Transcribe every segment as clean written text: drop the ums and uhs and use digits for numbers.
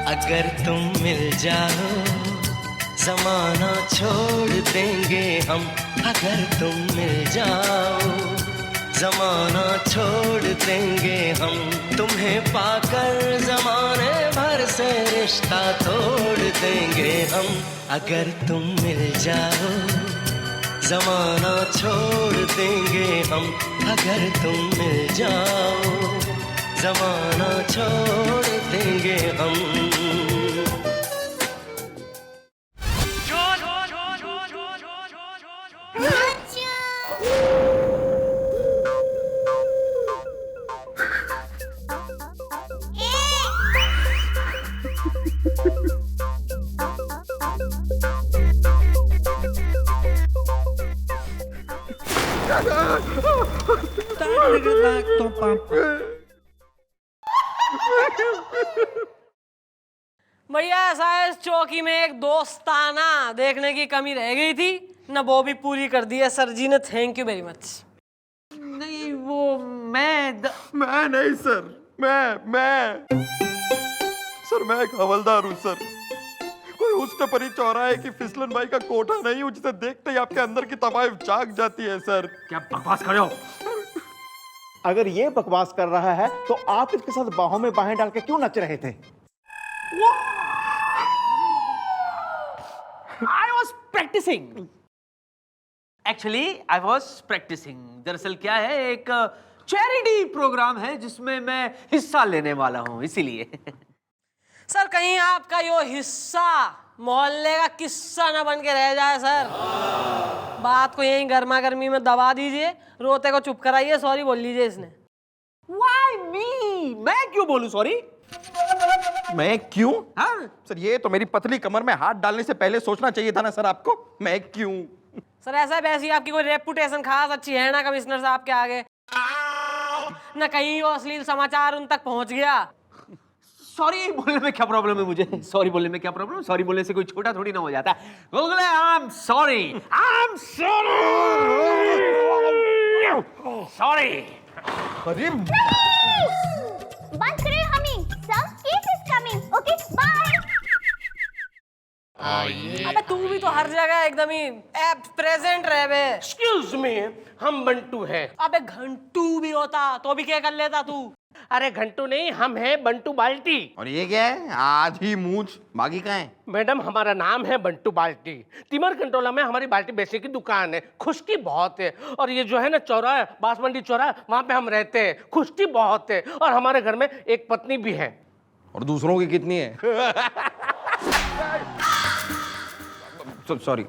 अगर तुम मिल जाओ जमाना छोड़ देंगे हम। अगर तुम मिल जाओ जमाना छोड़ देंगे हम। तुम्हें पाकर जमाने भर से रिश्ता तोड़ देंगे हम। अगर तुम मिल जाओ जमाना छोड़ देंगे हम। अगर तुम मिल जाओ जमाना छोड़ देंगे हम। भैया ऐसा है, इस चौकी में एक दोस्ताना देखने की कमी रह गई थी ना, वो भी पूरी कर दी है सर जी ने। Thank you very much. नहीं वो मैं नहीं सर, मैं सर मैं एक हवलदार हूँ सर। कोई उसने परी चौराहे की फिसलन भाई का कोठा नहीं हूँ जिसे देखते ही आपके अंदर की तमाइफ जाग जाती है सर। क्या बकवास कर रहे हो? अगर ये बकवास कर रहा है तो आप इसके साथ बाहों में बाहें डाल के क्यों नच रहे थे? I was practicing. Actually, I was practicing. दरअसल क्या है, एक चैरिटी प्रोग्राम है जिसमें मैं हिस्सा लेने वाला हूँ, इसीलिए। सर कहीं आपका यो हिस्सा मोहल्ले का किस्सा न बन के रह जाए सर। बात को यहीं गर्मा गर्मी में दबा दीजिए, रोते को चुप कराइए, सॉरी बोल लीजिए इसने। Why me? मैं क्यों बोलूं सॉरी? मैं क्यों? हाँ? सर ये तो मेरी पतली कमर में हाथ डालने से पहले सोचना चाहिए था ना सर आपको। मैं क्यों? सर ऐसा वैसी आपकी कोई रेपुटेशन खास अच्छी है ना कमिश्नर साहब के आगे, न कहीं वो अश्लील समाचार उन तक पहुंच गया। सॉरी बोलने में क्या प्रॉब्लम है मुझे? सॉरी बोलने में क्या प्रॉब्लम? सॉरी बोलने से कोई छोटा थोड़ी ना हो जाता। गुलगुले, I'm sorry. Sorry. अरे बंद करो हमी। Some case is coming. Okay, bye. अबे तू भी तो हर जगह एकदम ही प्रेजेंट रहे बे। एक्सक्यूज मी, हम बंटू हैं। अबे घंटू भी होता तो भी क्या कर लेता तू? अरे घंटू नहीं, हम हैं बंटू बाल्टी। और ये क्या है? आधी मूंछ बाकी कहाँ है? मैडम हमारा नाम है बंटू बाल्टी। तिमर कंटोला में हमारी बाल्टी बेचने की दुकान है। खुशकी बहुत है। और ये जो है ना चौराहा, बासमंडी चौराहा, वहाँ पे हम रहते हैं। खुशकी बहुत है। और हमारे घर में एक पत्नी भी है। और दूसरों की कितनी है? सॉरी।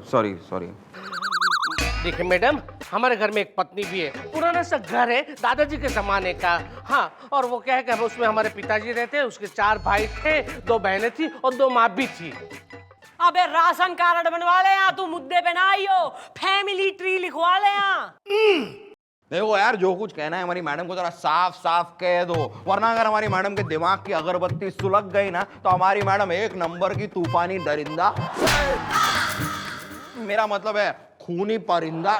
देखिए मैडम, हमारे घर में एक पत्नी भी है। पुराना सा घर है, दादाजी के जमाने का। हाँ, और वो क्या है कि हम उसमें हमारे पिताजी रहते हैं, उसके 4 भाई थे, 2 बहनें थी और 2 माँ भी थी। अबे राशन कार्ड बनवा ले यहाँ, तू मुद्दे पे ना आइयो, फैमिली ट्री लिखवा ले यहाँ। देखो यार, जो कुछ कहना है हमारी मैडम को जरा साफ साफ कह दो, वरना अगर हमारी मैडम के दिमाग की अगरबत्ती सुलग गई ना तो हमारी मैडम एक नंबर की तूफानी दरिंदा, मेरा मतलब है खूनी परिंदा,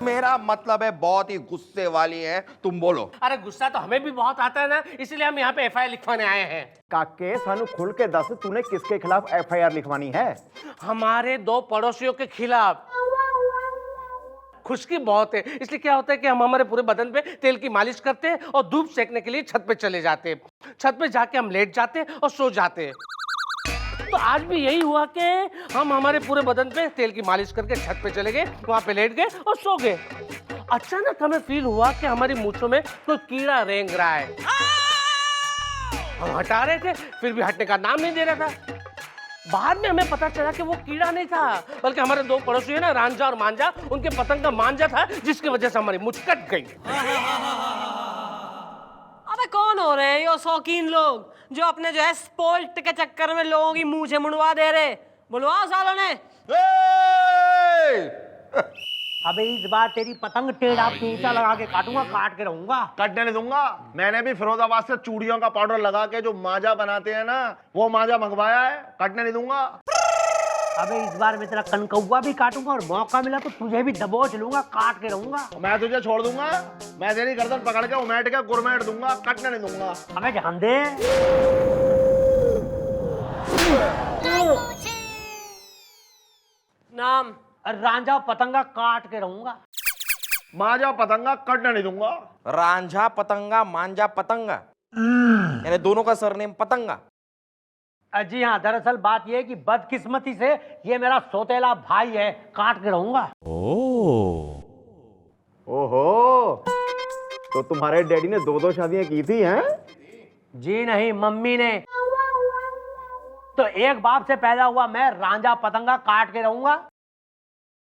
मेरा मतलब है बहुत ही गुस्से वाली है। तुम बोलो। अरे गुस्सा तो हमें भी बहुत आता है ना, इसलिए हम यहाँ पे FIR लिखवाने आए हैं। काके सानू खुल के दस, तूने किसके खिलाफ FIR लिखवानी है? हमारे 2 पड़ोसियों के खिलाफ। खुशकी बहुत है, इसलिए क्या होता है कि हम हमारे पूरे बदन पे तेल की मालिश करते हैं और धूप सेकने के लिए छत पे चले जाते हैं। छत पे जाके हम लेट जाते हैं और सो जाते हैं। तो आज भी यही हुआ कि हम हमारे पूरे बदन पे तेल की मालिश करके छत पे चले गए, वहां पे लेट गए और सो गए। अचानक हमें फील हुआ कि हमारी मूंछों में कोई कीड़ा रेंग रहा है। हम हटा रहे थे, फिर भी हटने का नाम नहीं दे रहा था। बाद में हमें पता चला कि वो कीड़ा नहीं था, बल्कि हमारे 2 पड़ोसी है ना, रांझा और मांझा, उनके पतंग का मांझा था, जिसकी वजह से हमारी मुझ कट गई। अबे कौन हो रहे हैं ये शौकीन लोग जो अपने जो है स्पोर्ट के चक्कर में लोगों की मुंह से मुड़वा दे रहे? बुलवाओ सालों ने। अबे इस बार तेरी पतंग टेढ़ा पेंचा लगा के काटूंगा, काट के रहूंगा। कटने नहीं दूंगा। मैंने भी फिरोजाबाद से चूड़ियों का पाउडर लगा के जो मांझा बनाते हैं ना, वो मांझा मंगवाया है। कटने नहीं दूंगा। अबे इस बार मैं तेरा कनकौवा भी काटूंगा और मौका मिला तो तुझे भी दबोच लूंगा, काट के रहूंगा। मैं तुझे छोड़ दूंगा। मैं तेरी गर्दन पकड़ के उमेट के गुरमेट दूंगा। कटने नहीं दूंगा। अबे जान दे। नाम रांझा पतंगा काट के रहूंगा। मांझा पतंगा कटने नहीं दूंगा। रांझा पतंगा मांझा पतंगा, यानी दोनों का सरनेम पतंगा। जी हाँ, दरअसल बात यह है कि बदकिस्मती से ये मेरा सौतेला भाई है, काट के रहूंगा। ओहो, तो तुम्हारे डैडी ने 2-2 शादियां की थी हैं? जी नहीं, मम्मी ने। तो एक बाप से पैदा हुआ मैं रांझा पतंगा काट के रहूंगा,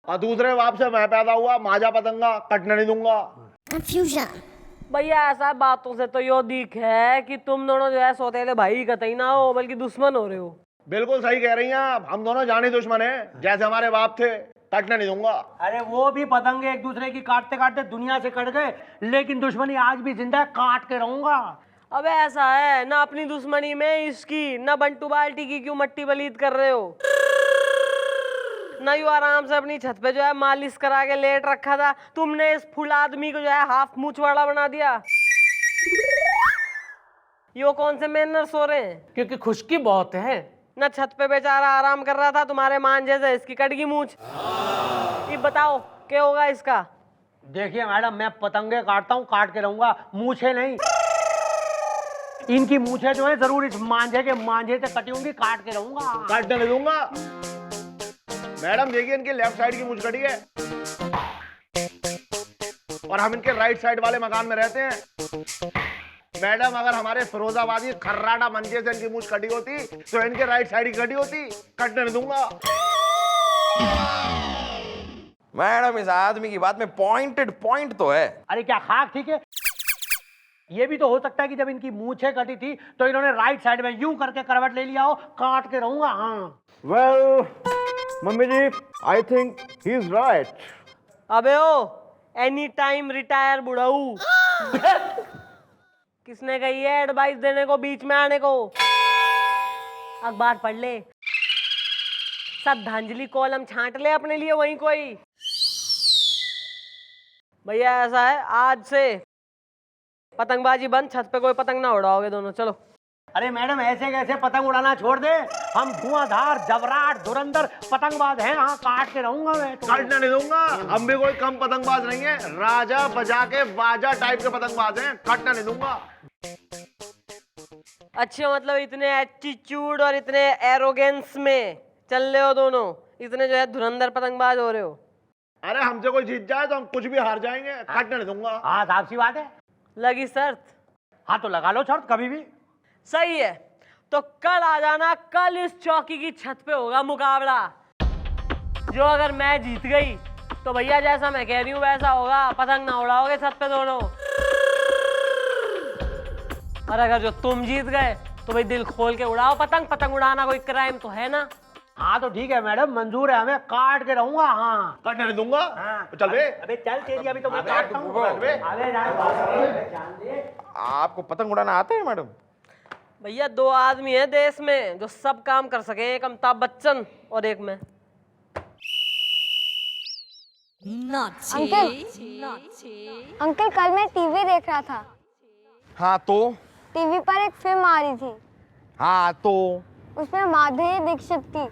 और दूसरे बाप से मैं पैदा हुआ मांझा पतंगा कटने नहीं दूंगा। भैया ऐसा बातों से तो यो दिख है कि तुम दोनों जो है सौतेले भाई कतई ना हो बल्कि दुश्मन हो रहे हो। बिल्कुल सही कह रही हैं आप, हम दोनों जानी दुश्मन हैं, जैसे हमारे बाप थे। कटने नहीं दूंगा। अरे वो भी पतंगे एक दूसरे की काटते काटते दुनिया से कट गए, लेकिन दुश्मनी आज भी जिंदा है, काट के रहूंगा। अबे ऐसा है ना, अपनी दुश्मनी में इसकी ना बंटू बाल्टी की क्यों मट्टी बलीद कर रहे हो? ना यू आराम से अपनी छत पे जो है मालिश करा के लेट रखा था, तुमने इस फुल आदमी को जो है हाफ मूंछवाड़ा बना दिया। यो कौन से मैनर्स हो रहे हैं? क्योंकि खुशकी बहुत है। ना छत पे बेचारा आराम कर रहा था तुम्हारे मांझे से, इसकी कट गई मूंछ। ये बताओ क्या होगा इसका? देखिए मैडम, मैं पतंगे काटता हूँ, काट के रहूंगा, मूछे नहीं। इनकी मूछे जो है जरूर इस मांझे के मांझे से कटी होंगी, काट के रहूंगा। काटने नहीं दूंगा। मैडम देखिए, इनकी लेफ्ट साइड की मूंछ कटी है और हम इनके राइट साइड वाले मकान में रहते हैं। मैडम अगर हमारे फिरोजाबादी खर्राटा मंजे से इनकी मूंछ कटी होती तो इनके राइट साइड की कटी होती। कटने नहीं दूंगा। मैडम इस आदमी की बात में पॉइंट तो है। अरे क्या खाक ठीक है? ये भी तो हो सकता है कि जब इनकी मूछें कटी थी तो इन्होंने राइट साइड में यूं करके करवट ले लिया हो, काट के रहूंगा। हाँ well mummy ji, I think he is right. अबे ओ, एनी टाइम रिटायर बुढ़ाऊ। किसने कही है एडवाइस देने को, बीच में आने को? अखबार पढ़ ले, श्रद्धांजलि कॉलम छांट ले अपने लिए वहीं कोई। भैया ऐसा है, आज से पतंगबाजी बंद, छत पे कोई पतंग ना उड़ाओगे दोनों। चलो। अरे मैडम, ऐसे कैसे पतंग उड़ाना छोड़ दे? हम धुआंधार जबराट धुरंधर पतंगबाज हैं। हाँ, काट के रहूंगा मैं तो। काटने नहीं दूंगा। हम भी कोई कम पतंगबाज नहीं है, राजा बजा के बाजा टाइप के पतंगबाज हैं। काटने नहीं दूंगा। अच्छे, मतलब इतने एटीट्यूड और इतने एरोगेंस में चल रहे हो दोनों, इतने जो है धुरंधर पतंगबाज हो रहे हो। अरे हमसे कोई जीत जाए तो हम कुछ भी हार जाएंगे। काटने नहीं दूंगा। हाँ, साफ सी बात है। लगी शर्त? हाँ तो लगा लो शर्त, कभी भी। सही है, तो कल आ जाना। कल इस चौकी की छत पे होगा मुकाबला। जो अगर मैं जीत गई तो भैया जैसा मैं कह रही हूँ वैसा होगा, पतंग ना उड़ाओगे छत पे दोनों। और अगर जो तुम जीत गए तो भाई दिल खोल के उड़ाओ पतंग। पतंग उड़ाना कोई क्राइम तो है ना? हाँ तो ठीक है मैडम, मंजूर है हमें, काट के रहूंगा। हाँ, काटने नहीं दूंगा। हाँ। तो चल बे। अबे चल, तेरी अभी तो मैं काटता हूँ। अबे। अबे जा। आपको पतंग उड़ाना आता है मैडम? भैया दो आदमी है देश में जो सब काम कर सके, एक अमिताभ बच्चन और एक मैं। अंकल कल मैं टीवी देख रहा था। हाँ तो? टीवी पर एक फिल्म आ रही थी, हाँ तो? उसमें माधुरी दीक्षित थी।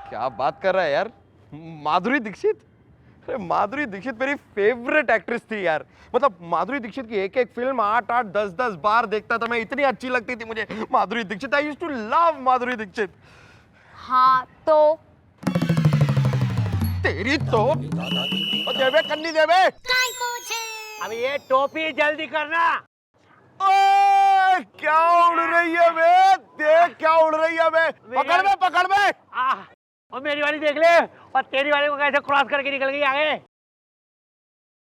क्या बात कर रहा है यार, माधुरी दीक्षित? अरे माधुरी दीक्षित मेरी फेवरेट एक्ट्रेस थी यार। मतलब माधुरी दीक्षित की एक एक फिल्म 8-8, 10-10 बार देखता था मैं, इतनी अच्छी लगती थी मुझे Madhuri Dixit. I used to love Madhuri Dixit. हाँ तो? तेरी तो देवे कन्नी देवे। अब ये टोपी जल्दी करना। ओए, क्या उड़ रही है बे? देख क्या उड़ रही है बे। पकड़ में, पकड़ में। और मेरी वाली देख ले, और तेरी वाली को कैसे क्रॉस करके निकल गई आगे।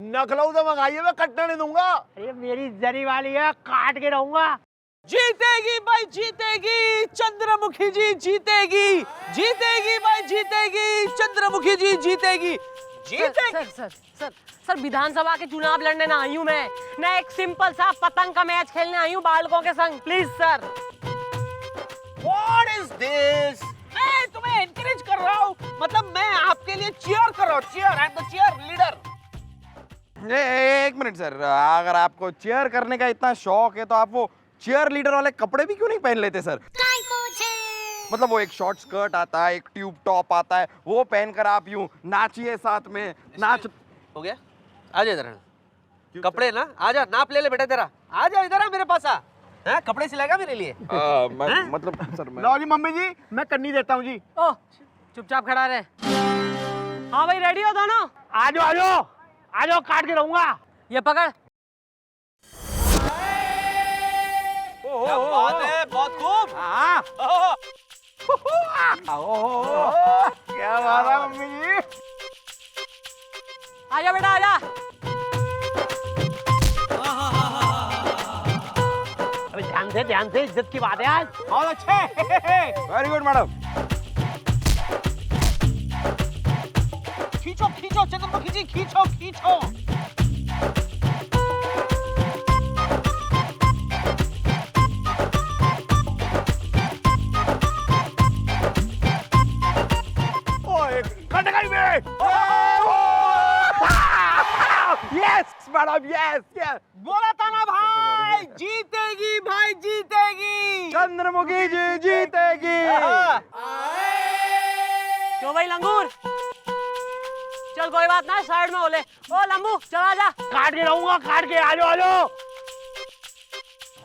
नखलऊ से मंगाइए, मैं कटने नहीं दूंगा। अरे मेरी जरी वाली है, काट के रहूंगा। जीतेगी भाई जीतेगी, चंद्रमुखी जी जीतेगी। जीतेगी भाई जीतेगी, चंद्रमुखी जी जीतेगी। जीतेगी। सर विधानसभा के चुनाव लड़ने ना आई हूँ मैं एक सिंपल सा पतंग का मैच खेलने आई हूँ बालकों के संग। Please sir. What is this? मैं तुम्हें एनकरेज कर रहा हूँ, मतलब मैं आपके लिए चीयर कर रहा हूँ। Cheer, I am the cheerleader. एक मिनट सर, अगर आपको चीयर करने का इतना शौक है तो आप वो चीयर लीडर वाले कपड़े भी क्यों नहीं पहन लेते सर? मतलब वो एक शॉर्ट स्कर्ट आता है, एक ट्यूब टॉप आता है, वो पहनकर आप यूं नाचिए साथ में, नाच। हो गया, आ जा इधर। कपड़े ना, आ जा, नाप ले ले बेटा तेरा। आ जा इधर, आ मेरे पास आ। हैं, कपड़े सिलाएगा मेरे लिए? मतलब सर मैं लो जी मम्मी जी, मैं कन्नी देता हूँ जी। ओ चुपचाप खड़ा रहे। हाँ भाई रेडी हो दोनों? आ जाओ आ जाओ आ जाओ, काट के रहूंगा। ये पकड़। क्या बात है, बहुत खूब। क्या बात है मम्मी जी। आजा बेटा आजा। अबे ध्यान से, इज्जत की बात है आज। बहुत अच्छे। Very good madam. खींचो खींचो चंद्रमुखी जी, खींचो खींचो। कट गई मैं। Yes madam, yes yes. बोला था ना भाई, जीतेगी भाई जीतेगी। चंद्रमुखी जी जीतेगी। क्यों भाई लंगूर? चल कोई बात ना, साइड में हो ले। ओ लंबू चला जा। काट के रहूंगा, काट के। आ जाओ आ जाओ।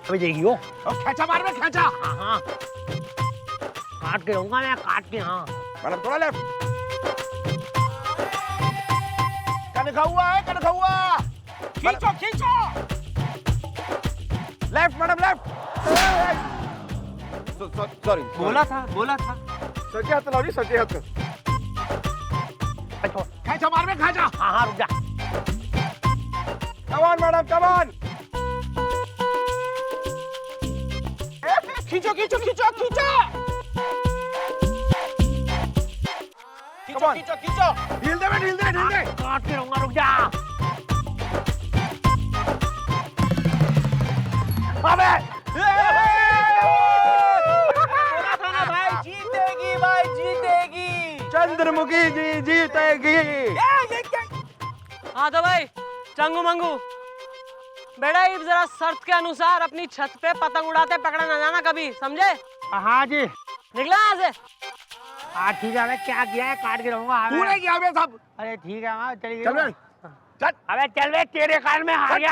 अबे देखियो, खेचा मार में खेचा। हाँ काट के रहूंगा मैं, काट के। हाँ मैडम थोड़ा लेफ्ट। कनखा हुआ है, कनखा हुआ। खींचो खींचो। Left madam, left. सॉरी, बोला था। सचे हाथ लाओ जी, सचे हाथ। खेचा मार में खेचा। हाँ रुक जा। Come on madam, come on. खींचो खींचो खींचो खींचो। खींचो खींचो। ढील दे, ढील दे, ढील दे। काट के रहूंगा, रुक जा। अबे भाई जीतेगी भाई जीतेगी। चंद्रमुखी जी जीतेगी। हाँ तो भाई चंगू मंगू बेटा, ये जरा शर्त के अनुसार अपनी छत पे पतंग उड़ाते पकड़ा ना जाना कभी, समझे? हाँ जी। निकला यहाँ से। हाँ ठीक है। अबे क्या किया है, काट के रहूंगा। तूने किया बे साहब। अरे ठीक है, हाँ चलिए। चल बे, चल। अबे चल बे, तेरे कारण में हार गया।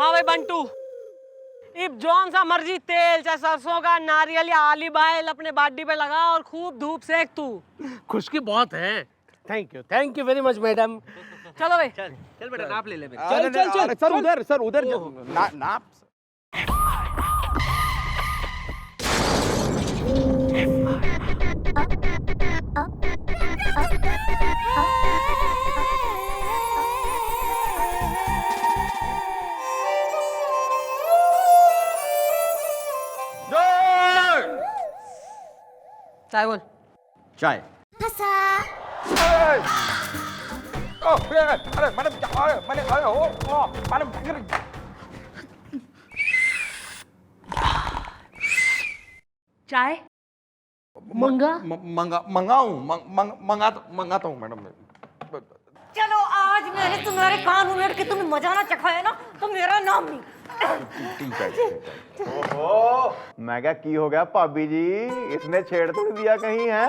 हाँ भाई बंटू, इब जौन सा मर्जी तेल चाहे सरसों का, नारियल या ऑलिव ऑयल अपने बॉडी पे लगा और खूब धूप सेक तू। खुशकी बहुत है। Thank you very much madam. चलो भाई। चल बेटा, नाप ले ले मेरे। चल सर उधर नाप। चाय बोल। चाय। अरे मैडम, मैंने मैडम चाय मंगाता हूँ मैडम। चलो आज मैंने तुम्हारे कान उमेड़ के तुम्हें मजा ना चखाया ना, तो मेरा नाम नहीं। ओहो, मैं क्या की हो गया भाभी जी, इसने छेड़ तो नहीं दिया कहीं है?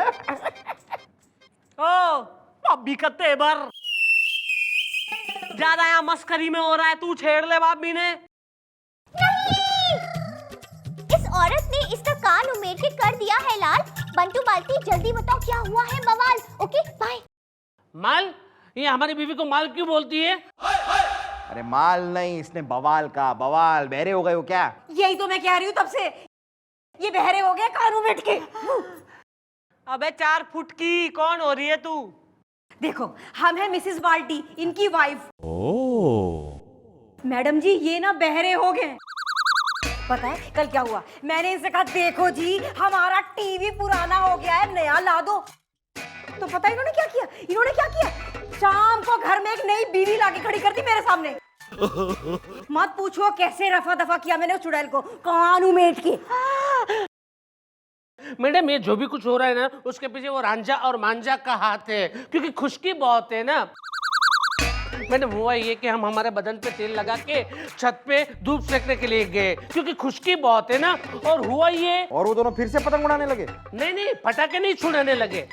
ओ भाभी का तेवर ज्यादा यहाँ मस्करी में हो रहा है, तू छेड़ ले भाभी ने। इस औरत ने इसका कान उमेड़ के कर दिया है लाल। बंटू बाल्टी जल्दी बताओ क्या हुआ है बवाल। Okay bye. माल? ये हमारी बीवी को माल क्यों बोलती है? अरे माल नहीं, इसने बवाल का। बवाल बहरे हो गए हो क्या? यही तो मैं कह रही हूँ तब से, ये बहरे हो गए कान उमेड़ के। अबे 4 फुट की कौन हो रही है तू? देखो हम हैं मिसेस बाल्टी, इनकी वाइफ। मैडम जी ये ना बहरे हो गए। पता है कल क्या हुआ? मैंने इनसे कहा देखो जी हमारा टीवी पुराना हो गया है, नया ला दो। तो पता है इन्होंने क्या किया? शाम को घर में एक नई बीवी लाके खड़ी कर दी मेरे सामने। मत पूछो कैसे रफा दफा किया मैंने उस चुड़ैल को कान उमेड़ के। मैडम ये जो भी कुछ हो रहा है ना, उसके पीछे वो रांझा और मांझा का हाथ है, क्योंकि खुशकी बहुत है ना। मैडम हुआ ये कि हम हमारे बदन पे तेल लगा के छत पे धूप सेकने के लिए गए क्योंकि खुश्की बहुत है ना। और हुआ ये, और वो दोनों फिर से पतंग उड़ाने लगे? नहीं पटाखे नहीं छुड़ाने लगे।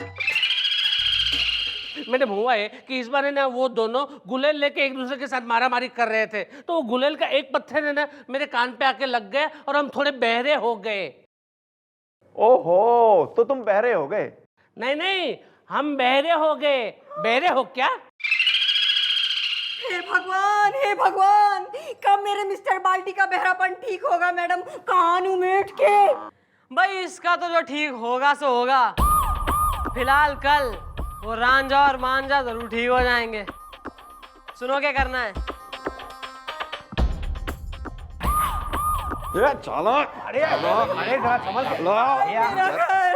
मैडम हुआ है कि इस बार है ना वो दोनों गुलेल लेके एक दूसरे के साथ मारामारी कर रहे थे, तो वो गुलेल का एक पत्थर है ना मेरे कान पे आके लग गए और हम थोड़े बहरे हो गए। ओहो, तो तुम बहरे हो गए? नहीं, हम बहरे हो गए। बहरे हो क्या? हे भगवान, कब मेरे मिस्टर बाल्टी का बहरापन ठीक होगा मैडम? कान उमेट के। भाई इसका तो जो ठीक होगा सो होगा। फिलहाल कल वो रांझा और मांझा जरूर ठीक हो जाएंगे। सुनो क्या करना है। ये चलो, अरे जरा संभल के।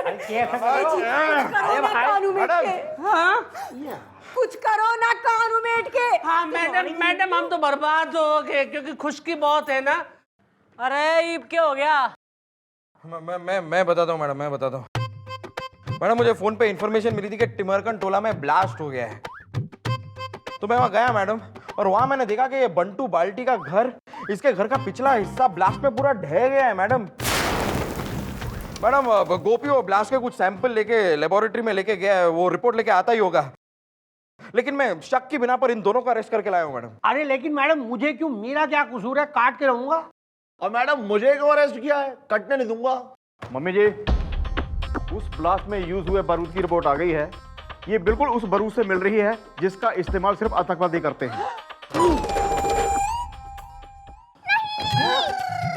अरे कैसे कान उमेट के। हाँ? कुछ करो ना कान उमेट के। हाँ मैडम हम तो बर्बाद हो गए क्योंकि खुश्की बहुत है ना। अरे ईब क्या हो गया? मैं बताता हूँ मैडम, मैं बताता हूँ। मैडम मुझे फोन पे इंफॉर्मेशन मिली थी कि टिमरकन टोला में ब्लास्ट हो गया है, तो मैं वहां गया मैडम, और वहां मैंने देखा कि ये बंटू बाल्टी का घर, इसके घर का पिछला हिस्सा ब्लास्ट में पूरा ढह गया है मैडम। गोपी वो ब्लास्ट के कुछ सैंपल लेके लेबोरेटरी में लेके गया है, वो रिपोर्ट लेके आता ही होगा, लेकिन मैं शक की बिना पर इन दोनों को अरेस्ट करके लाया हूँ मैडम। अरे लेकिन मैडम मुझे क्यों? मेरा क्या कसूर है? काट के रहूंगा। और मैडम मुझे क्यों अरेस्ट किया है? कटने नहीं दूंगा। मम्मी जी, उस ब्लास्ट में यूज हुए बारूद की रिपोर्ट आ गई है। ये बिल्कुल उस बारूद से मिल रही है जिसका इस्तेमाल सिर्फ आतंकवादी करते हैं।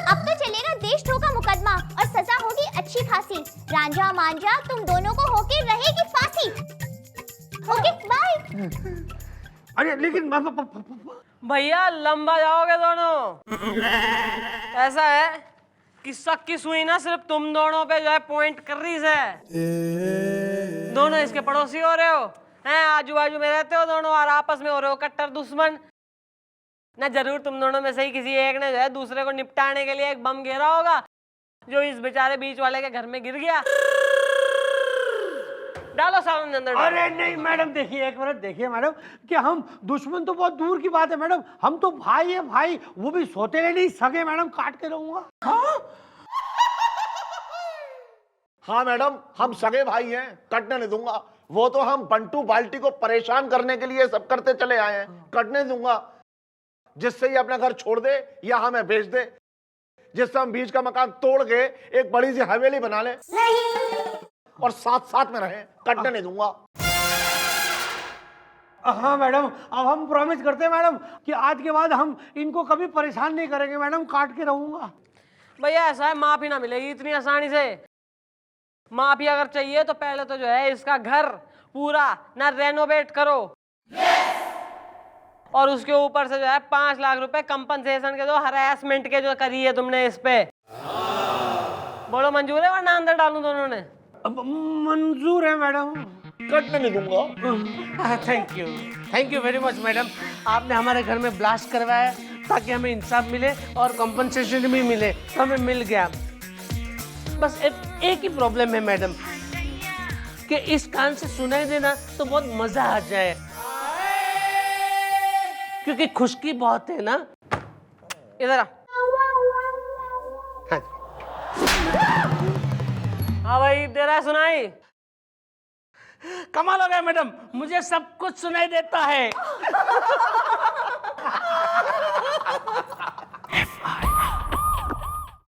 अब तो चलेगा देशद्रोह का मुकदमा और सजा होगी अच्छी खासी। रांझा मांझा तुम दोनों को होके रहेगी फांसी। Okay bye. अरे लेकिन भैया लंबा जाओगे दोनों। ऐसा है कि शक की सुई ना सिर्फ तुम दोनों पे जो है पॉइंट कर रही है। दोनों इसके पड़ोसी हो रहे हो हैं, आजू बाजू में रहते हो दोनों और आपस में हो रहे हो कट्टर दुश्मन ना। जरूर तुम दोनों में से ही किसी एक ने जो है दूसरे को निपटाने के लिए एक बम घेरा होगा जो इस बेचारे बीच वाले के घर में गिर गया। डालो सावन अंदर डालो। अरे नहीं मैडम, देखिए एक मिनट, देखिए मैडम कि हम दुश्मन तो बहुत दूर की बात है मैडम, हम तो भाई है भाई, वो भी सोते नहीं सके मैडम। काट के रहूंगा। हाँ मैडम, हम सगे भाई हैं, कटने नहीं दूंगा। वो तो हम बंटू बाल्टी को परेशान करने के लिए सब करते चले आए हैं, कटने नहीं दूंगा। जिससे ये अपना घर छोड़ दे या हमें बेच दे, जिससे हम बीच का मकान तोड़ के एक बड़ी सी हवेली बना ले और साथ साथ में रहे, कटने नहीं दूंगा। हाँ मैडम, अब हम प्रॉमिस करते हैं मैडम कि आज के बाद हम इनको कभी परेशान नहीं करेंगे मैडम। काट के रहूंगा। भैया ऐसा है, माफी ना मिलेगी इतनी आसानी से। माफी अगर चाहिए तो पहले तो जो है इसका घर पूरा ना रेनोवेट करो और उसके ऊपर से जो है 5 लाख रुपए कंपनसेशन के दो, हरासमेंट के जो करी है तुमने इस पे। बोलो मंजूर है वरना अंदर डालूं दोनों ने? मंजूर है मैडम। कटने नहीं दूंगा। Thank you very much madam. आपने हमारे घर में ब्लास्ट करवाया ताकि हमें इंसाफ मिले और कंपनसेशन भी मिले, तो हमें मिल गया। बस एक ही प्रॉब्लम है मैडम कि इस कान से सुनाई देना तो बहुत मजा आ जाए क्योंकि खुशकी बहुत है ना। इधर आ। हाँ भाई, दे रहा है सुनाई? कमाल हो गया मैडम, मुझे सब कुछ सुनाई देता है।